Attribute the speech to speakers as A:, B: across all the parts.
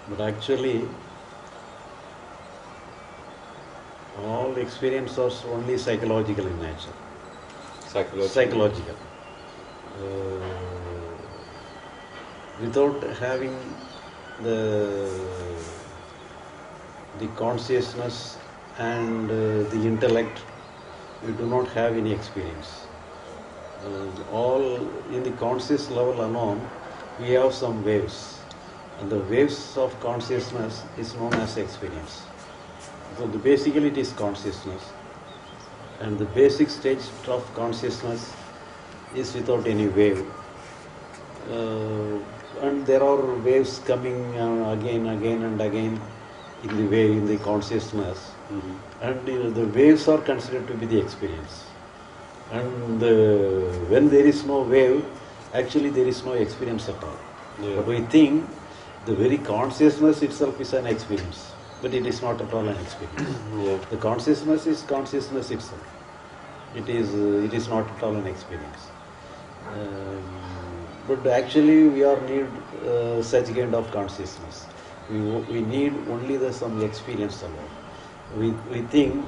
A: But actually, all experience are only psychological in nature. Psychological. Without having the consciousness and the intellect, we do not have any experience. All in the conscious level alone, we have some waves, and the waves of consciousness is known as experience. So basically it is consciousness, and the basic stage of consciousness is without any wave. And there are waves coming again and again in the wave, in the consciousness. And the waves are considered to be the experience. And when there is no wave, actually there is no experience at all. But we think the very consciousness itself is an experience, but it is not at all an experience. The consciousness is consciousness itself. It is not at all an experience. But actually we are need such kind of consciousness. We need only some experience alone. We think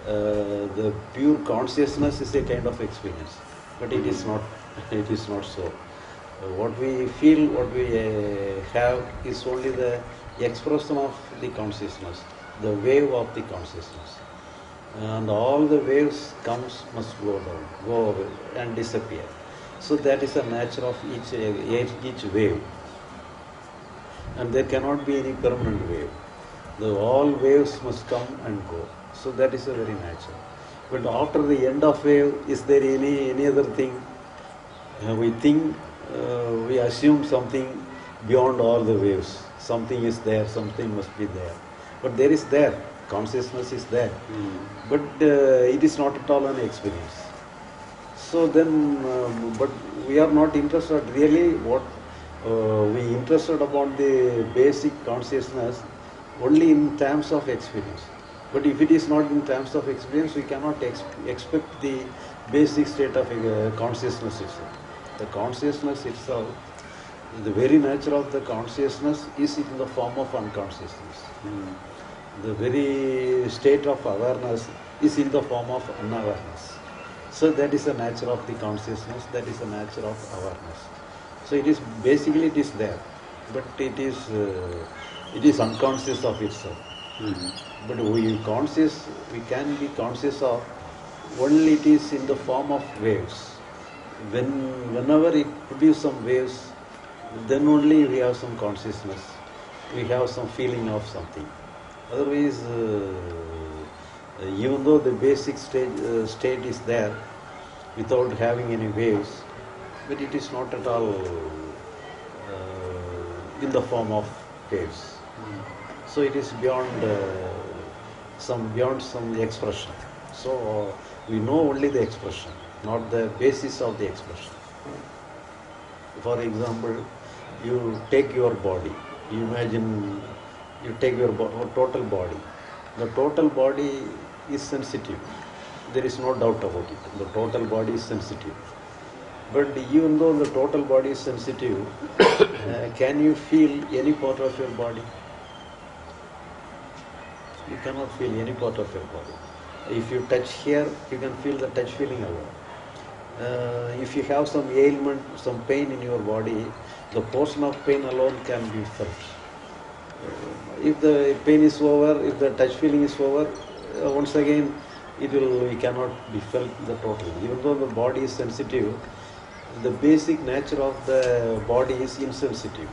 A: the pure consciousness is a kind of experience, but it is not. It is not so. What we feel, what we have, is only the expression of the consciousness, the wave of the consciousness, and all the waves must go down, go away, and disappear. So that is the nature of each wave, and there cannot be any permanent wave. All waves must come and go. So that is a very nature. But after the end of wave, is there any other thing? We think, we assume something beyond all the waves. Something is there, something must be there. But there is there, consciousness is there. But it is not at all an experience. So then, but we are not interested really what we interested about the basic consciousness only in terms of experience. But if it is not in terms of experience, we cannot expect the basic state of consciousness itself. The consciousness itself, the very nature of the consciousness is in the form of unconsciousness. The very state of awareness is in the form of unawareness. So that is the nature of the consciousness, that is the nature of awareness. So it is basically it is there, but it is unconscious of itself. But we can be conscious of only it is in the form of waves. Whenever it produces some waves, then only we have some consciousness. We have some feeling of something. Otherwise, even though the basic state is there, without having any waves, but it is not at all in the form of waves. So it is beyond some expression. So we know only the expression, not the basis of the expression. For example, you take your body. You imagine you take your total body. The total body is sensitive. There is no doubt about it. The total body is sensitive. But even though the total body is sensitive, can you feel any part of your body? You cannot feel any part of your body. If you touch here, you can feel the touch feeling alone. If you have some ailment, some pain in your body, the portion of pain alone can be felt. If the pain is over, if the touch feeling is over, once again we cannot be felt the total. Even though the body is sensitive, the basic nature of the body is insensitive.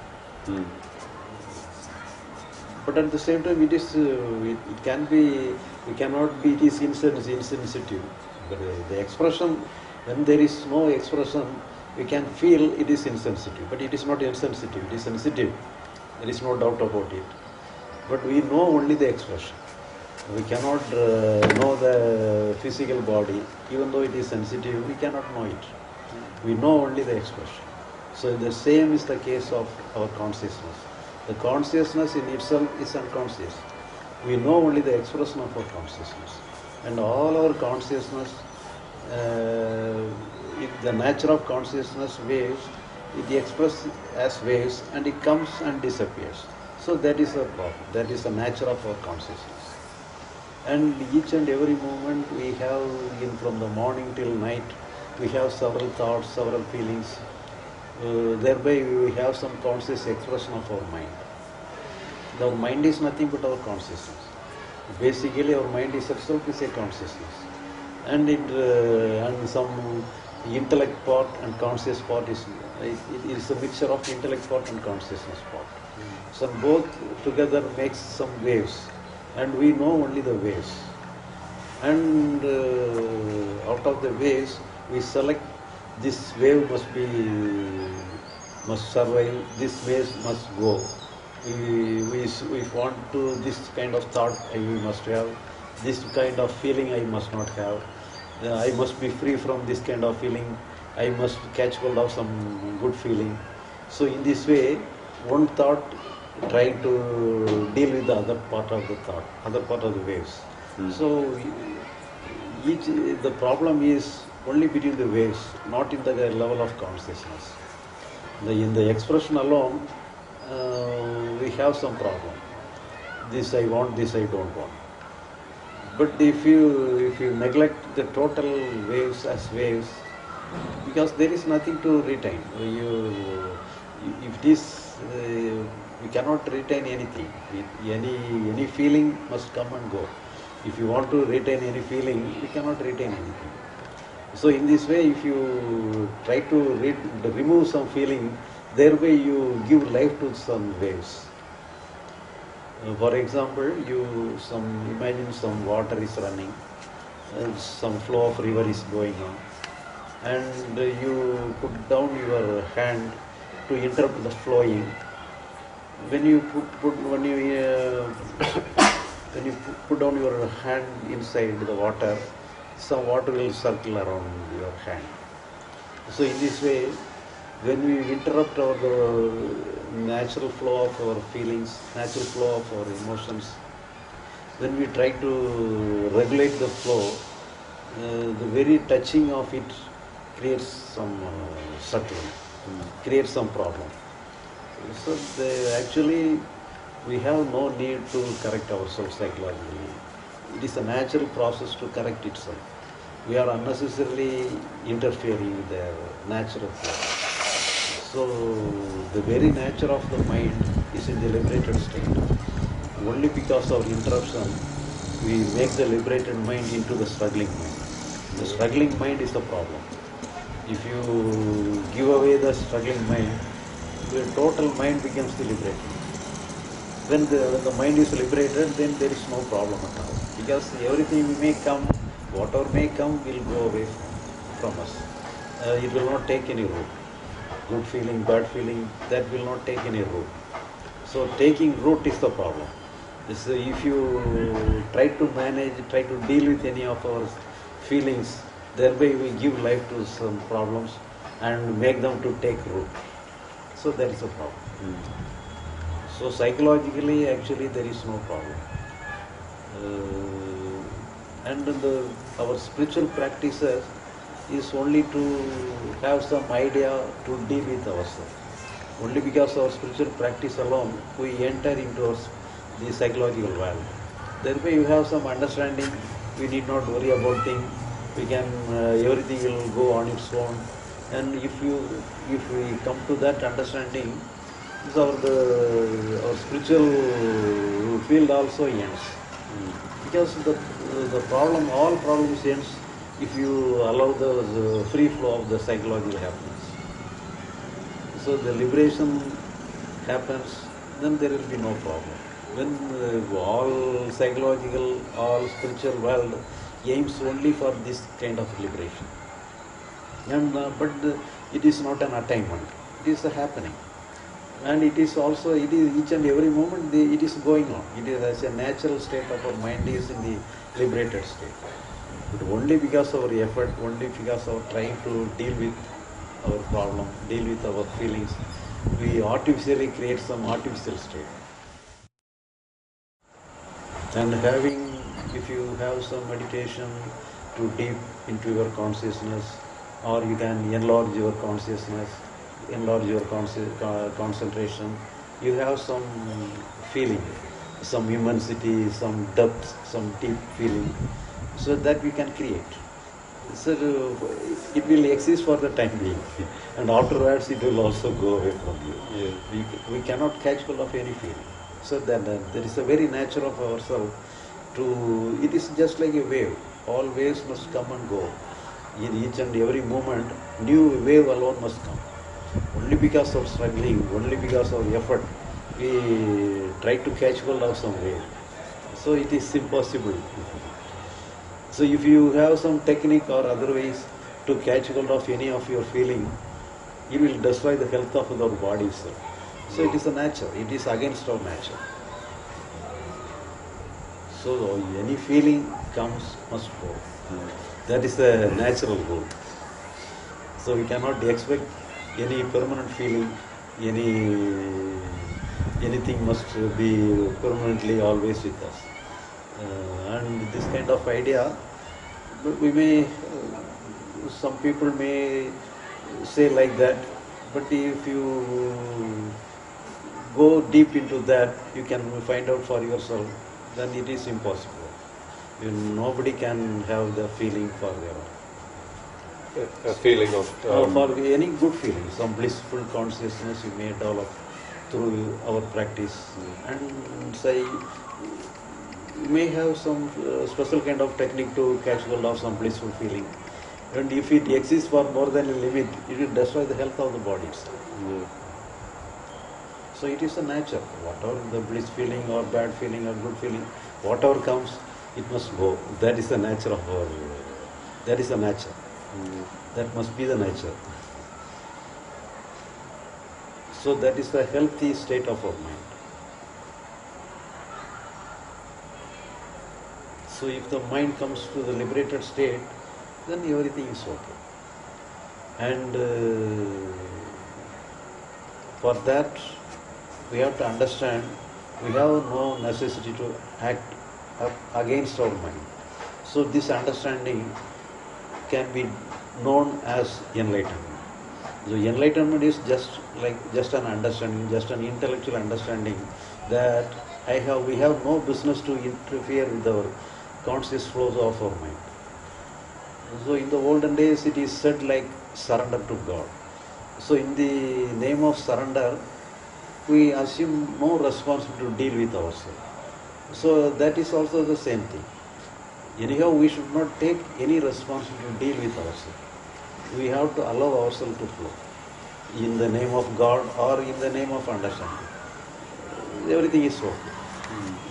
A: But at the same time, it is it can be, we cannot be, it is insensitive. But the expression, when there is no expression, we can feel it is insensitive. But it is not insensitive, it is sensitive. There is no doubt about it. But we know only the expression. We cannot know the physical body. Even though it is sensitive, we cannot know it. We know only the expression. So the same is the case of our consciousness. The consciousness in itself is unconscious. We know only the expression of our consciousness. And all our consciousness, the nature of consciousness waves, it expresses as waves and it comes and disappears. So that is the problem. That is the nature of our consciousness. And each and every moment we have, from the morning till night, we have several thoughts, several feelings. Thereby we have some conscious expression of our mind. Our mind is nothing but our consciousness. Basically, our mind is itself is a consciousness, and and some intellect part and conscious part it is a mixture of intellect part and consciousness part. So both together makes some waves, and we know only the waves. And out of the waves, we select this wave must survive. This wave must go. We want to this kind of thought we must have, this kind of feeling I must not have. I must be free from this kind of feeling. I must catch hold of some good feeling. So in this way, one thought trying to deal with the other part of the thought, other part of the waves. So the problem is only between the waves, not in the level of consciousness. In the expression alone, we have some problem. This I want, this I don't want. But if you neglect the total waves as waves, because there is nothing to retain. If this we cannot retain anything. Any feeling must come and go. If you want to retain any feeling, you cannot retain anything. So in this way, if you try to remove some feeling, thereby you give life to some waves. For example, imagine some water is running, some flow of river is going on, and you put down your hand to interrupt the flowing. When you put down your hand inside the water, some water will circle around your hand. So in this way, when we interrupt the natural flow of our feelings, natural flow of our emotions, when we try to regulate the flow, the very touching of it creates some suffering, creates some problem. So actually, we have no need to correct ourselves psychologically. It is a natural process to correct itself. We are unnecessarily interfering with the natural flow. So the very nature of the mind is in the liberated state. Only because of interruption, we make the liberated mind into the struggling mind. The struggling mind is the problem. If you give away the struggling mind, the total mind becomes the liberated. When the mind is liberated, then there is no problem at all. Because everything may come, whatever may come will go away from us. It will not take any root. Good feeling, bad feeling, that will not take any root. So taking root is the problem. So if you try to manage, try to deal with any of our feelings, thereby we give life to some problems and make them to take root. So that is a problem. So psychologically, actually, there is no problem. And our spiritual practices is only to have some idea to deal with ourselves. Only because of our spiritual practice alone, we enter into the psychological world. Thereby you have some understanding, we need not worry about things, we can, everything will go on its own. And if we come to that understanding, our spiritual field also ends. Because the problem, all problems ends if you allow the free flow of the psychological happiness. So the liberation happens, then there will be no problem. When all psychological, all spiritual world aims only for this kind of liberation. And but it is not an attainment, it is a happening. And it is also, it is each and every moment it is going on. It is as a natural state of our mind is in the liberated state. But only because of our effort, only because of trying to deal with our problem, deal with our feelings, we artificially create some artificial state. And if you have some meditation to deep into your consciousness, or you can enlarge your consciousness, enlarge your concentration, you have some feeling, some immensity, some depth, some deep feeling, so that we can create. So it will exist for the time being, and afterwards it will also go away from you.
B: Yeah.
A: We cannot catch hold of any feeling. So that there is a very nature of ourselves to, it is just like a wave. All waves must come and go. In each and every moment, new wave alone must come. Only because of struggling, only because of effort, we try to catch hold of some wave. So it is impossible. So if you have some technique or other ways to catch hold of any of your feeling, you will destroy the health of our body itself. So it is a nature, it is against our nature. So any feeling comes, must go. That is the natural rule. So we cannot expect any permanent feeling, anything must be permanently always with us. And this kind of idea, we may, some people may say like that, but if you go deep into that, you can find out for yourself, then it is impossible. Nobody can have the feeling forever.
B: A feeling of...
A: for any good feeling, some blissful consciousness you may develop through our practice. And say, you may have some special kind of technique to catch hold of some blissful feeling. And if it exists for more than a limit, it will destroy the health of the body itself. So it is a nature. Whatever the bliss feeling or bad feeling or good feeling, whatever comes, it must go. That is the nature of our... That is the nature. That must be the nature. So that is the healthy state of our mind. So if the mind comes to the liberated state, then everything is okay. And for that, we have to understand we have no necessity to act against our mind. So this understanding can be known as enlightenment. So enlightenment is just an understanding, just an intellectual understanding that we have no business to interfere with our conscious flows of our mind. So in the olden days it is said like surrender to God. So in the name of surrender, we assume no responsibility to deal with ourselves. So that is also the same thing. Anyhow, we should not take any responsibility to deal with ourselves. We have to allow ourselves to flow in the name of God or in the name of understanding. Everything is okay.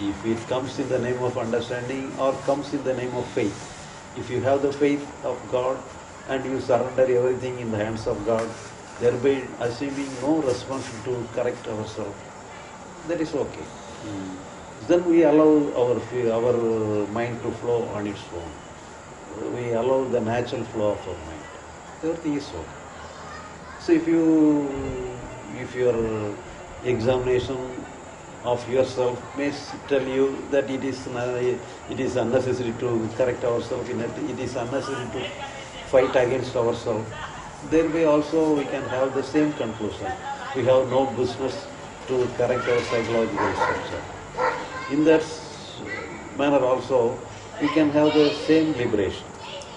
A: If it comes in the name of understanding or comes in the name of faith, if you have the faith of God and you surrender everything in the hands of God, thereby assuming no responsibility to correct ourselves, that is okay. Then we allow our mind to flow on its own. We allow the natural flow of our mind. Everything is okay. So if your examination of yourself may tell you that it is unnecessary to correct ourselves, it is unnecessary to fight against ourselves, thereby also we can have the same conclusion. We have no business to correct our psychological structure. In that manner also, we can have the same liberation.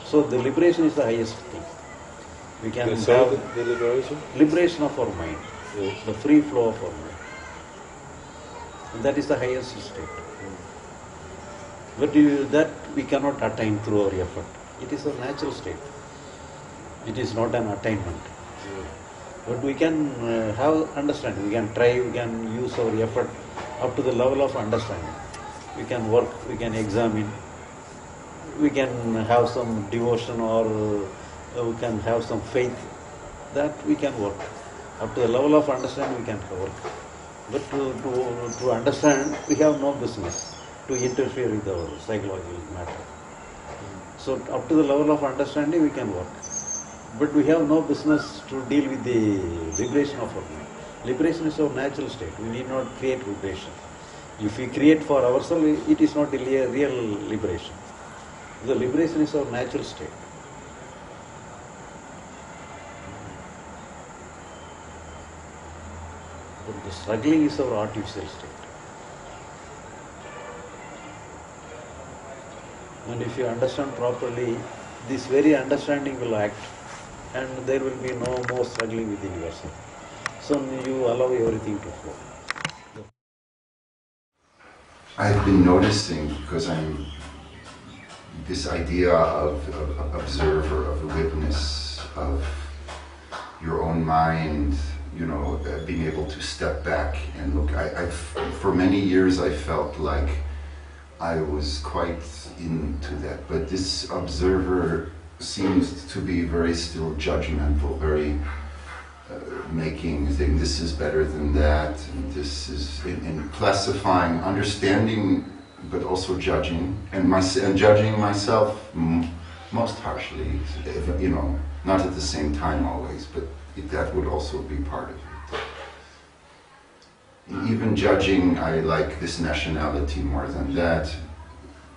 A: So the liberation is the highest thing. We can have
B: the
A: liberation of our mind, the free flow of our mind. And that is the highest state. But that we cannot attain through our effort. It is a natural state. It is not an attainment. But we can have understanding. We can try, we can use our effort up to the level of understanding. We can work, we can examine, we can have some devotion or we can have some faith. That we can work. Up to the level of understanding we can work. But to understand, we have no business to interfere with our psychological matter. So up to the level of understanding we can work. But we have no business to deal with the liberation of our mind. Liberation is our natural state. We need not create liberation. If we create for ourselves, it is not a real liberation. The liberation is our natural state. But the struggling is our artificial state. And if you understand properly, this very understanding will act, and there will be no more struggling within yourself. So you allow everything to flow.
C: I've been noticing, because I'm this idea of observer, of a witness, of your own mind, you know, being able to step back and look. For many years I felt like I was quite into that, but this observer seems to be very still judgmental, very making things, this is better than that, and this is in classifying, understanding, but also judging, and judging myself most harshly, you know, not at the same time always, but that would also be part of it. Even judging, I like this nationality more than that.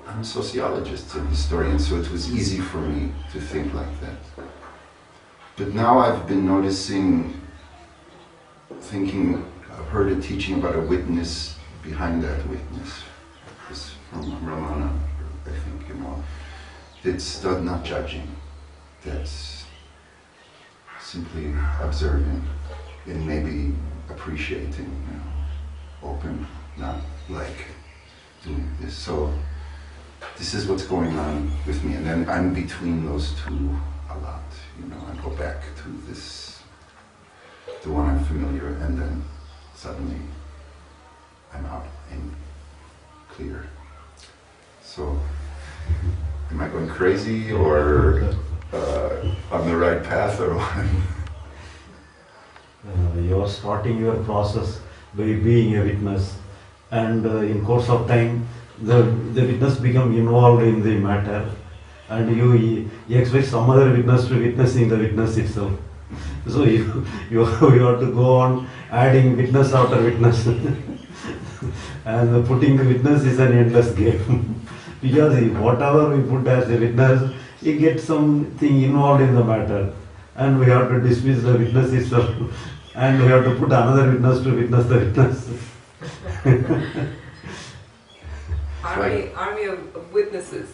C: I'm a sociologist and historian, so it was easy for me to think like that. But now I've been noticing, thinking, I've heard a teaching about a witness behind that witness. It's from Ramana, I think, you know. It's not judging, that's simply observing and maybe appreciating, you know, open, not like doing this. So this is what's going on with me, and then I'm between those two a lot, you know. I go back to this, the one I'm familiar, and then suddenly I'm out and clear. So, am I going crazy or on the right path or what?
D: You are starting your process by being a witness, and in course of time the witness become involved in the matter, and you expect some other witness to witnessing the witness itself. So you have to go on adding witness after witness and putting the witness is an endless game because whatever we put as a witness, you get something involved in the matter, and we have to dismiss the witness itself, and we have to put another witness to witness the witness.
E: Army of witnesses.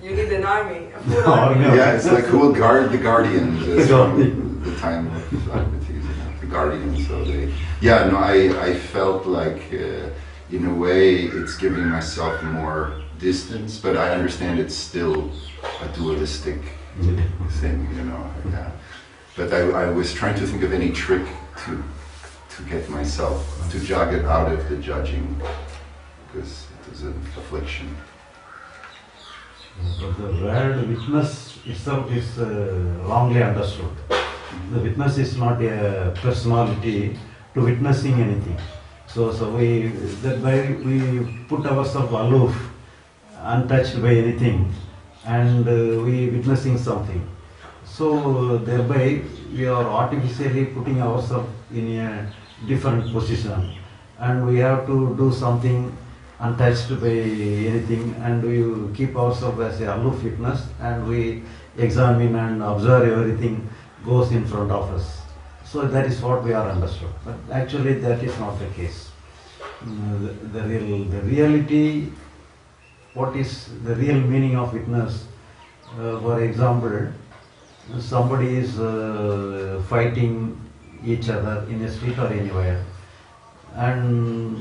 E: You need an army, a full army.
C: Yeah, it's like who will guard the guardians from the time of Socrates, you know, the guardians. So I felt like in a way it's giving myself more distance, but I understand it's still a dualistic thing, you know. Yeah. But I was trying to think of any trick to get myself to jog it out of the judging, because it was an affliction.
D: But the word witness itself is wrongly understood. The witness is not a personality to witnessing anything. So we put ourselves aloof, untouched by anything, and we witnessing something. So thereby we are artificially putting ourselves in a different position, and we have to do something untouched by anything, and we keep ourselves as a aloof witness, and we examine and observe everything goes in front of us. So that is what we are understood. But actually that is not the case. The reality, what is the real meaning of witness? For example, somebody is fighting each other in a street or anywhere, and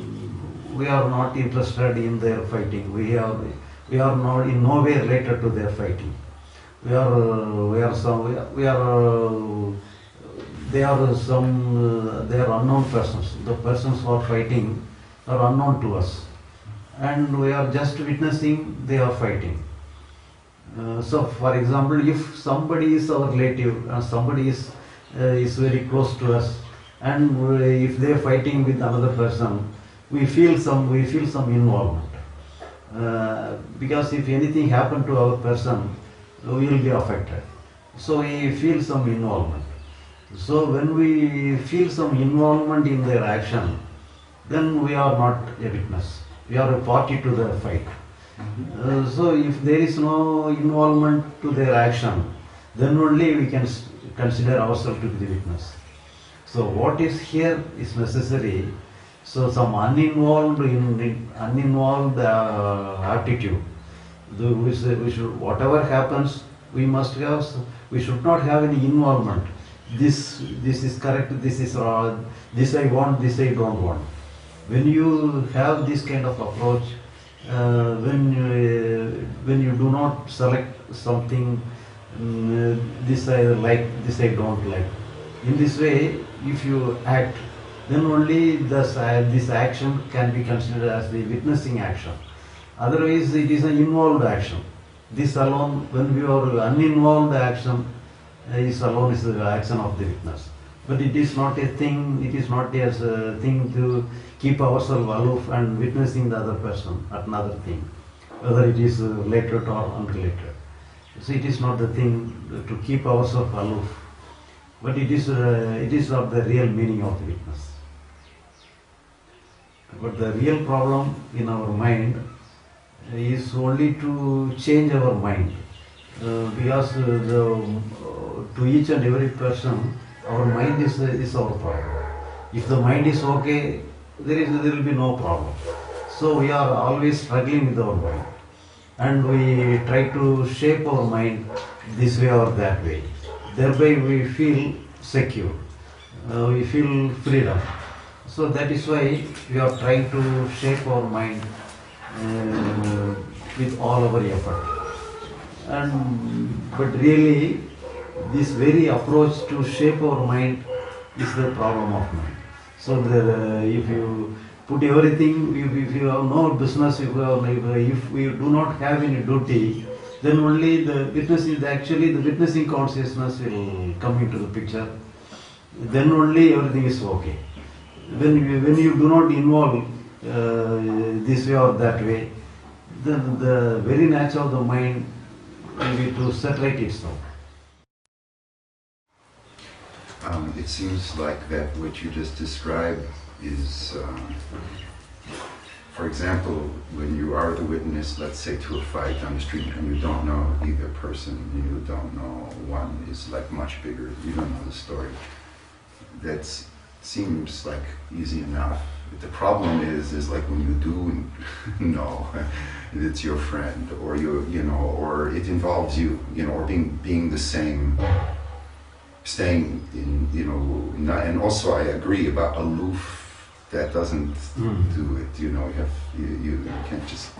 D: we are not interested in their fighting. We are not in no way related to their fighting. They are unknown persons. The persons who are fighting are unknown to us, and we are just witnessing they are fighting. So, for example, if somebody is our relative and somebody is very close to us, and if they are fighting with another person, we feel some involvement. Because if anything happened to our person, we will be affected. So we feel some involvement. So when we feel some involvement in their action, then we are not a witness. We are a party to the fight. So if there is no involvement to their action, then only we can consider ourselves to be the witness. So what is here is necessary So some uninvolved attitude. We should, whatever happens, we must have. We should not have any involvement. This is correct. This is wrong. This I want. This I don't want. When you have this kind of approach, when you do not select something, this I like, this I don't like. In this way, if you act, then only this action can be considered as the witnessing action. Otherwise, it is an involved action. This alone, when we are uninvolved action, is alone is the action of the witness. But it is not a thing. It is not a thing to keep ourselves aloof and witnessing the other person at another thing, whether it is related or unrelated. So it is not the thing to keep ourselves aloof, but it is not the real meaning of the witness. But the real problem in our mind is only to change our mind, because to each and every person, our mind is our problem. If the mind is okay, there will be no problem. So we are always struggling with our mind, and we try to shape our mind this way or that way. Thereby we feel secure, we feel freedom. So that is why we are trying to shape our mind with all our effort. But really, this very approach to shape our mind is the problem of mind. So if you put everything, if you have no business, if we do not have any duty, then only the witnessing consciousness will come into the picture. Then only everything is okay. When you do not involve this way or that way, then the very nature of the mind will be to separate itself.
C: It seems like that what you just described is, for example, when you are the witness, let's say to a fight on the street, and you don't know either person, you don't know, one is like much bigger, you don't know the story. That seems like easy enough. The problem is like when you do know it's your friend, or or it involves you, or being the same. Staying in, and also I agree about aloof. That doesn't do it. You can't just,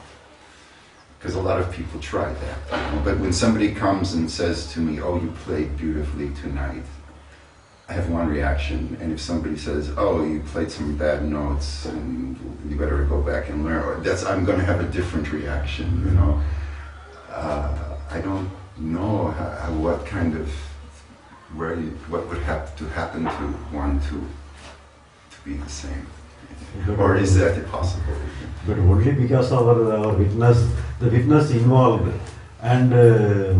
C: because a lot of people try that. But when somebody comes and says to me, "Oh, you played beautifully tonight," I have one reaction. And if somebody says, "Oh, you played some bad notes and you better go back and learn," I'm going to have a different reaction. I don't know what kind of what would have to happen to one to be the same, or is that impossible?
D: But only because of our witness, the witness involved, and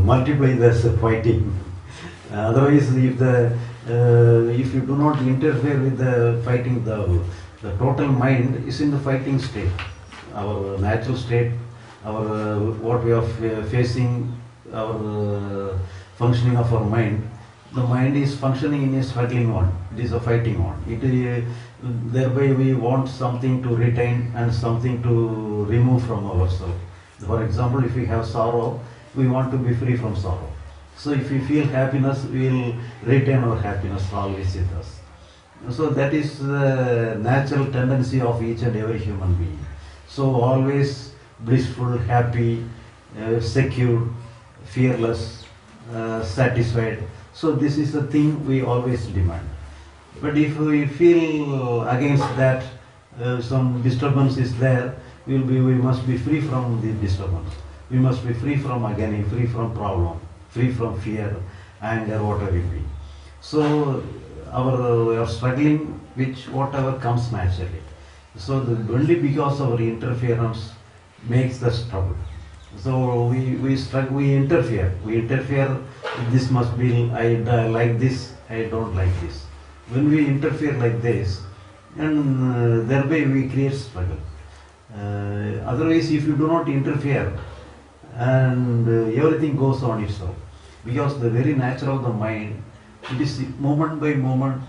D: multiply this fighting. Otherwise, if you do not interfere with the fighting, the total mind is in the fighting state. Our natural state, what we are facing, our functioning of our mind. The mind is functioning in a struggling one. It is a fighting one. Thereby we want something to retain and something to remove from ourselves. For example, if we have sorrow, we want to be free from sorrow. So if we feel happiness, we will retain our happiness always with us. So that is the natural tendency of each and every human being. So always blissful, happy, secure, fearless, satisfied. So this is the thing we always demand. But if we feel against that, some disturbance is there, we must be free from the disturbance. We must be free from agony, free from problem, free from fear, anger, whatever it be. So we are struggling with whatever comes naturally. So only because our interference makes the struggle. So we interfere. This must be, I like this, I don't like this. When we interfere like this, and thereby we create struggle. Otherwise, if you do not interfere, and everything goes on itself, because the very nature of the mind, it is moment by moment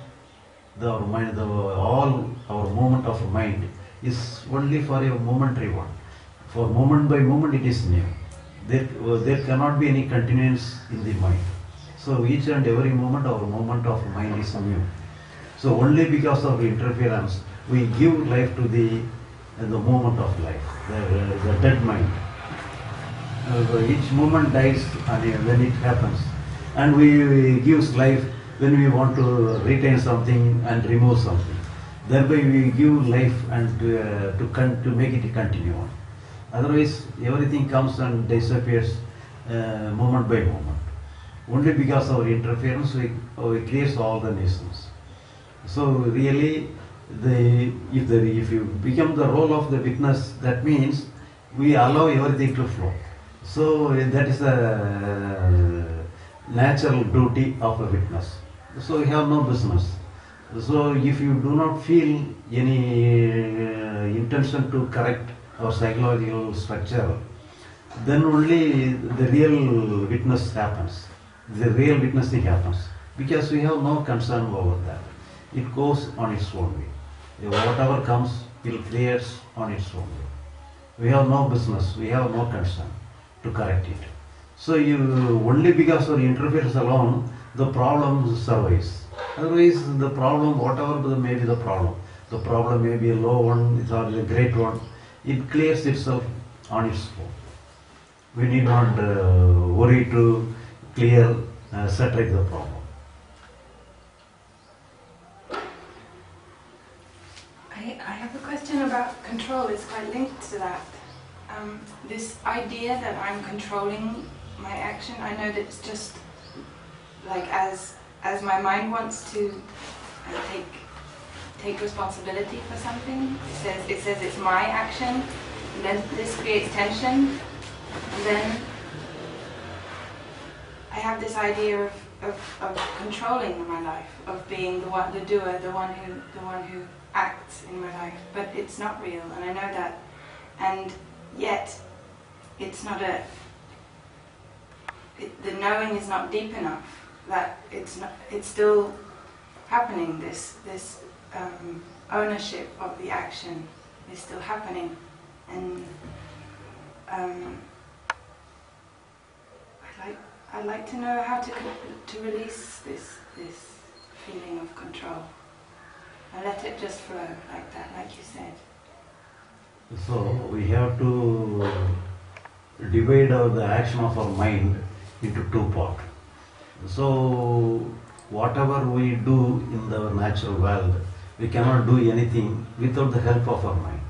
D: Our mind, all our movement of mind is only for a momentary one. For moment by moment it is new. There cannot be any continuance in the mind. So each and every moment our movement of mind is new. So only because of interference we give life to the moment of life, the dead mind. Each moment dies when it happens, and we gives life when we want to retain something and remove something. Thereby we give life and to make it continue on. Otherwise everything comes and disappears moment by moment. Only because of our interference we create all the nuisance. So really, if you become the role of the witness, that means we allow everything to flow. So that is the natural duty of a witness. So we have no business. So if you do not feel any intention to correct our psychological structure, then only the real witness happens. The real witnessing happens. Because we have no concern over that. It goes on its own way. Whatever comes, it clears on its own way. We have no business, we have no concern to correct it. So only because of interference alone, the problem survives. Otherwise, the problem, whatever may be the problem may be a low one or a great one, it clears itself on its own. We need not worry to clear, saturate the problem.
F: I have a question about control. It's quite linked to that. This idea that I'm controlling my action, I know that it's just like as my mind wants to take responsibility for something. It says it's my action, and then this creates tension, and then I have this idea of controlling my life, of being the doer, the one who acts in my life, but it's not real, and I know that, and yet it's not the knowing is not deep enough, that it's still happening, this ownership of the action is still happening, and I'd like to know how to release this feeling of control. I let it just flow like that, like you said.
D: So we have to divide the action of our mind into two parts. So whatever we do in the natural world, we cannot do anything without the help of our mind.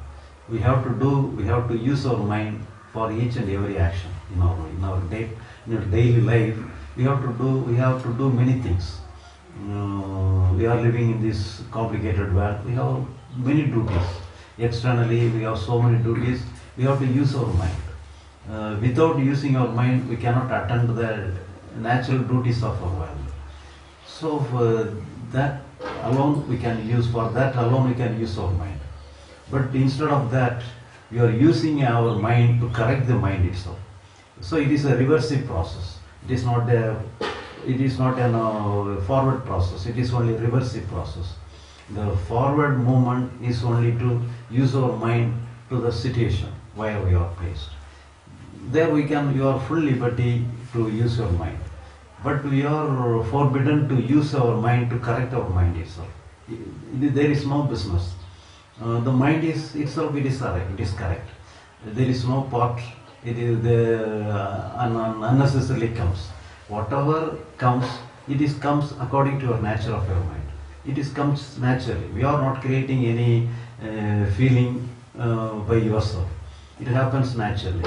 D: We have to use our mind for each and every action in our daily life. We have to do many things. We are living in this complicated world. We have many duties. Externally, we have so many duties. We have to use our mind. Without using our mind, we cannot attend to the natural duties of our world. So for that alone we can use our mind. But instead of that, we are using our mind to correct the mind itself. So it is a reversive process. It is not a forward process. It is only a reversive process. The forward movement is only to use our mind to the situation where we are placed. There you are full liberty to use your mind. But we are forbidden to use our mind to correct our mind itself. There is no business. The mind is itself, it is correct. There is no part, it is unnecessarily comes. Whatever comes, comes according to your nature of your mind. It comes naturally. We are not creating any feeling by yourself. It happens naturally.